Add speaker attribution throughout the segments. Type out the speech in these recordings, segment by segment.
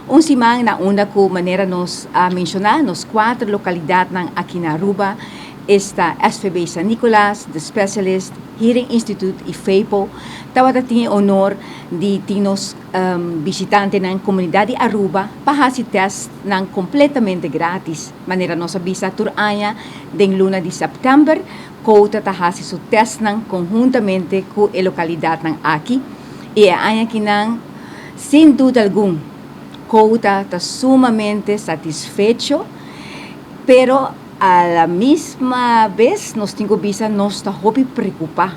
Speaker 1: Un simang na una ko manera nos mencionar, nos 4 localidades aqui na Aruba, está SFB San Nicolas, The Specialist, Hearing Institute e FEIPO. Tawata tinha honor de tinos visitante ng comunidade de Aruba para si test ng completamente grátis. Manera nos avisa turanya den luna de September, kota tahasi su test ng conjuntamente com a localidade ng aqui. E anya kinang sin duda algum, kota está sumamente satisfecho, pero a la misma vez nos tengo visa nos está hopi preocupar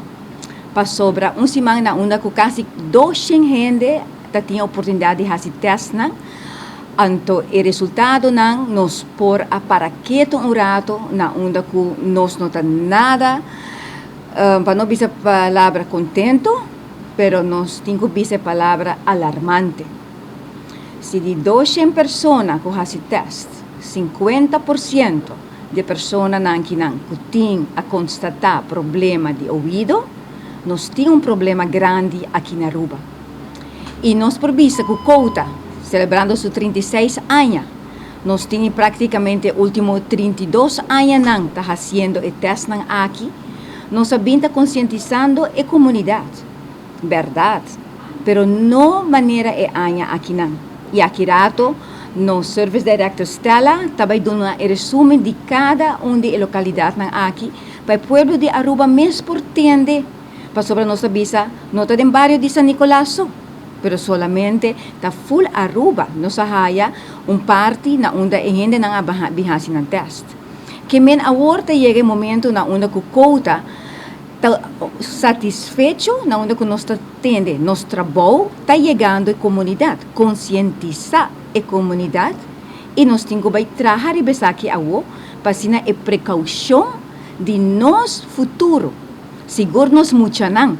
Speaker 1: pa sobra simang na una ko kasi 200 gente ta tinha oportunidade de fazer test na anto e resultado nang nos por a para quieto un rato na onda ko nos nota nada pa no bisa palavra contento, pero nos tengo bisa palavra alarmante. Si de 200 personas ko hace test, 50% de pessoas que têm a constatar problema de ouvido, nós temos problema grande aqui na Aruba. E nós, por vista que o Cota, celebrando seus 36 anos, nós temos praticamente últimos 32 anos tá fazendo o teste aqui, nós sabemos conscientizando a comunidade. Verdade, pero não maneira é aqui não. E aqui rato, no Service Director Stella também dando um resumo de cada de localidade aqui para o pueblo de Aruba mesmo portende para sobre nossa visa não está em bairro de San Nicolás, pero solamente está full Aruba nossa haya parte na onda e gente não abihasi ng test que men agora chega o momento na onda que Cota está satisfecho na onda que nós tende nosso trabalho está chegando à comunidade conscientizar a comunidade e nós temos que trabalhar e pensar aqui para ser a precaução de nosso futuro. Seguro nos muito não.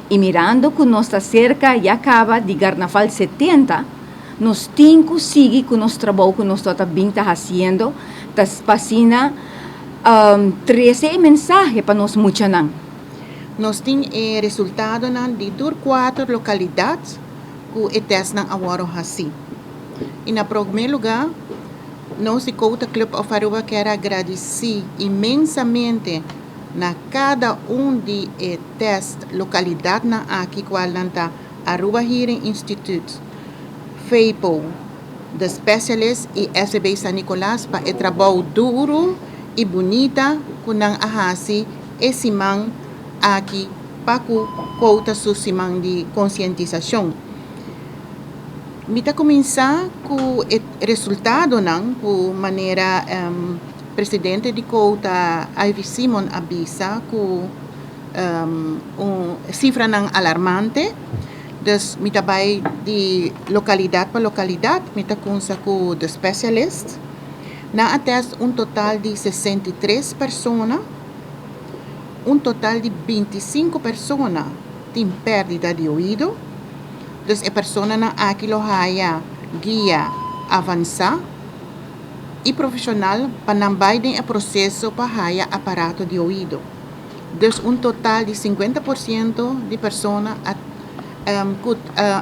Speaker 1: E mirando que nós está cerca e acaba de Carnaval 70, nós temos que seguir com o nosso trabalho que nós estamos fazendo, para ser 13 mensagens para nós muito não.
Speaker 2: Nós temos o resultado de 4 localidades que o teste não agora assim. E na primeiro lugar, nós de Cota Club of Aruba quero agradecer imensamente na cada de testes localidade na aqui qual está Aruba Hearing Institute, FEIPO, The Specialist e SFB San Nicolas para o trabalho duro e bonita que não ahasi esse man aqui para que Cota su simang de conscientização. Mita começar com o resultado por maneira presidente de Cota Ivy Simon avisa com cifra alarmante. Dus mita vai de localidade para localidade, mita consa com the specialist. Na atest total de 63 pessoas, total de 25 pessoas têm perda de ouvido. Dus a pessoa na aqui lo haya guia avançar e profissional para não o processo para haya aparato de ouvido. Dus total de 50% de pessoas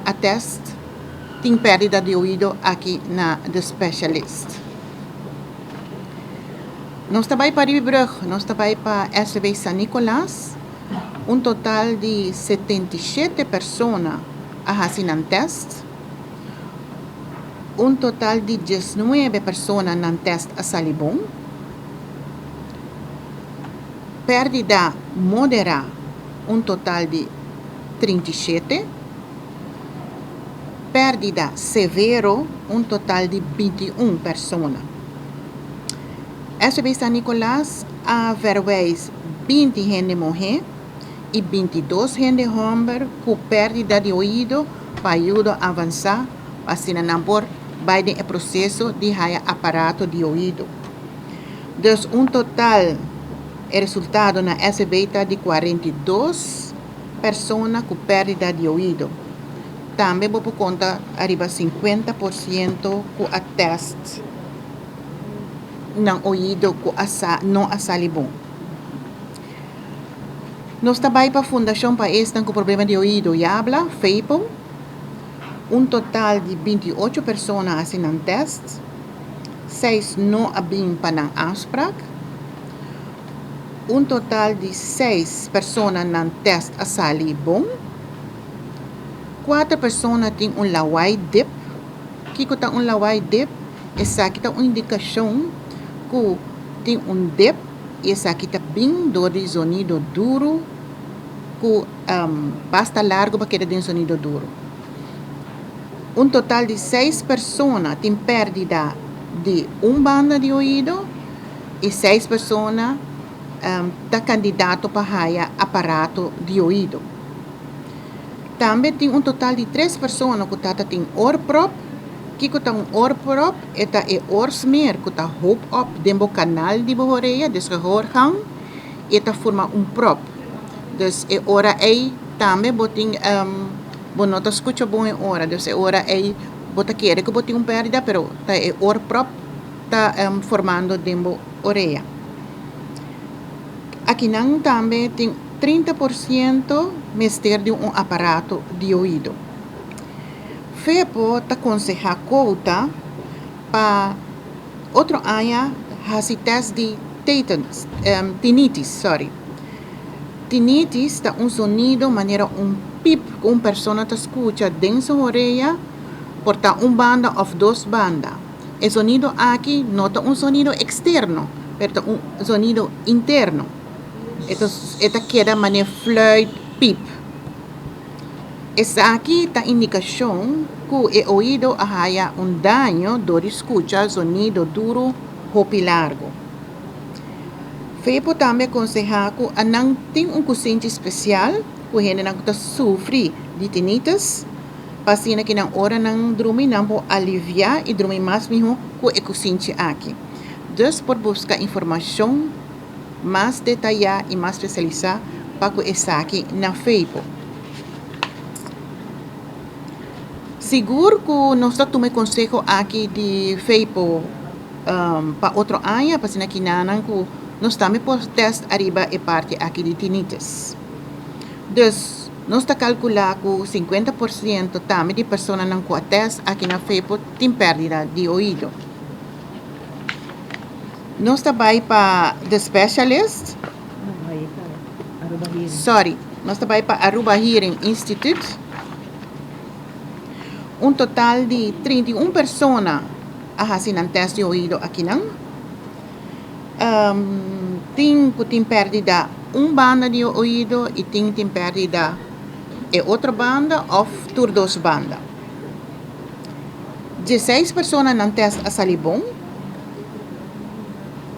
Speaker 2: atest tem perda de ouvido aqui na The Specialist. Nós também para Ribeirão, nós também para SFB San Nicolas, total de 77 pessoas a test, total de 19 pessoas na test a salibon, perdida moderada, total de 37, perdida severo, total de 21 pessoas. SFB San Nicolas a verweis 20 gente morrer e 22 gente homem com perda de ouvido para ajudar a avançar para se não vai o processo de aparato de ouvido. Dus total resultado na SFB de 42 pessoas com perda de ouvido. Também vou por conta arriba 50% com a teste não ouvido com não a salibon. Nós trabalhamos para a Fundação País com problema de ouvido e habla, FEIPO. Un total de 28 personas hacen test, 6 no abin pa ng afspraak. Un total de 6 personas ng test asali bom. 4 personas ting un laway dip. Kiko ta un laway dip, esa kita un indikasyon ku ting un dip, esa kita bing do di sonido duro, ku basta largo pa queda din sonido duro. Un total de 6 personas tem pérdida de banda de ouído e 6 personas tá candidato para haya aparato de ouído. Também tem um total de 3 pessoas que tem oorprop. Que tem um oorprop, é oorsmeer que hoop op dembo canal de behoreia, dus gehoorgang, eta forma prop. Dus é ora aí também botin bonota escuta bom é ora, dus é ora aí bota querer que botin perda, pero tá é oorprop tá formando dembo oreia. Aqui não também tem 30% mister de aparato de ouído. FEPO te aconseja cota para outro área fazer teste de tinnitus. Tinnitus é sonido maneira pip que uma pessoa te escuta dentro da orelha por banda ou 2 bandas. O sonido aqui não é sonido externo, mas é sonido interno. Esta queda maneira fluit pip. Essa aqui é a indicação que o ouído haya dano do escuta sonido duro ou largo. FEPO também aconselha que não tem cocinho especial que gente não sofre de tinnitus, paciente que não hora não dorme não pode aliviar e dormir mais mesmo que o cocinho aqui. Dus por buscar informação mais detalhada e mais especializada para que essa aqui na FEPO. Seguro que nós tomamos conselho aqui de FEPO para outro área, para que nós também podemos testar arriba e parte aqui de tinnitus. Dus, nós calculamos que 50% também de pessoas não com teste aqui na FEPO tem perda de ouído. Nós também para the specialist. Nós também para Aruba Hearing Institute. Un total de 31 personas hacen teste de ouído aqui não. Tem pérdida banda de ouído e tem pérdida outra banda ou 2 bandas. 16 pessoas não teste a salibom.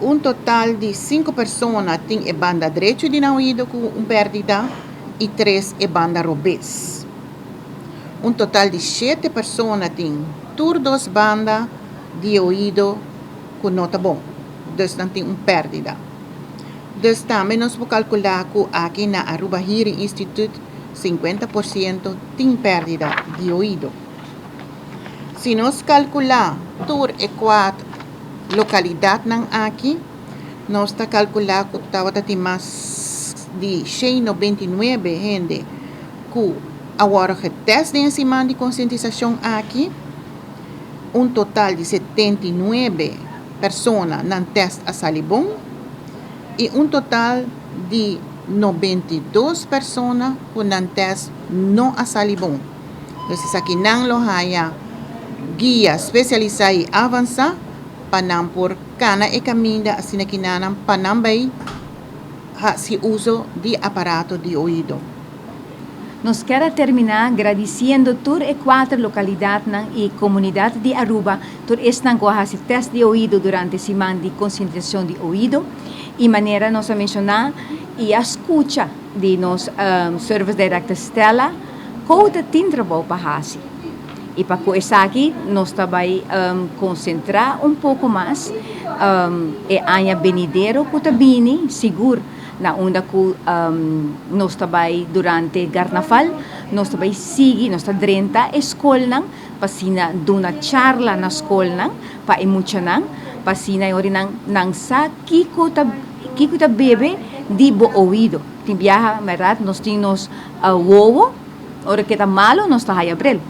Speaker 2: Un total de 5 pessoas tem banda direita de ouído com pérdida e 3 banda revés. Un total de 7 pessoas têm 2 bandas de ouído que não está bom. Dus não tem pérdida. Dus também nós podemos calcular que aqui na Aruba Hearing Institute 50% tem pérdida de ouído. Se nós calcular 4 localidades aqui, nós está calcular que tem mais de 199 gente que agora que teste de enzima de conscientização aqui, total de 79 pessoas não teste a salibom e total de 92 pessoas que não teste não a salibom. Então, aqui não lo haya guia especializada e avançada para não por cana e caminho assim que não para não se uso de aparato de ouído.
Speaker 1: Nos quero terminar agradecendo todas as 4 localidades e comunidade de Aruba por estão com esse teste de ouído durante a semana de conscientização de ouído e maneira nós mencionar e a escuta de nos Service Director Stella que tem trabalho para fazer. E para isso aqui nós também concentrar pouco mais e a benidero que também seguro na onda que nós também durante Carnaval nós também sigue nós drenta escola para sina duna charla na escola para emuchanan para sina ori nang sa kiko ta bebe di bo ouído tem viaja merat nós temos wowo ora que tá malo nós tá haya brel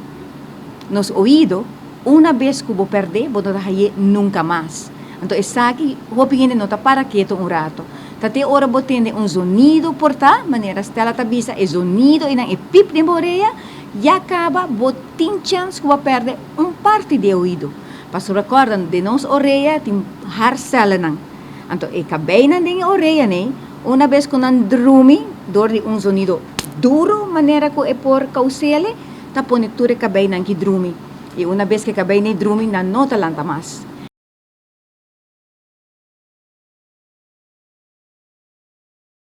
Speaker 1: nos oído, una vez que vos perdés, vos no dejarías nunca más. Entonces, está aquí, vos pingin nota para quieto un rato. Tate ora vos tiene un sonido por ta, manera stella tabisa, e sonido in ang ipip de boreia, ya acaba, vos tin chance que vos perde un parte de oído. Paso recordan, de nos orelha, tin harcela nang. Então, e cabei na din orelha, né? Una vez que nan drumi, dor de un sonido duro, manera que é por causele, tapone ture cabei nang ki drumi. E una vez que cabei na drumi, na nota lanta mas.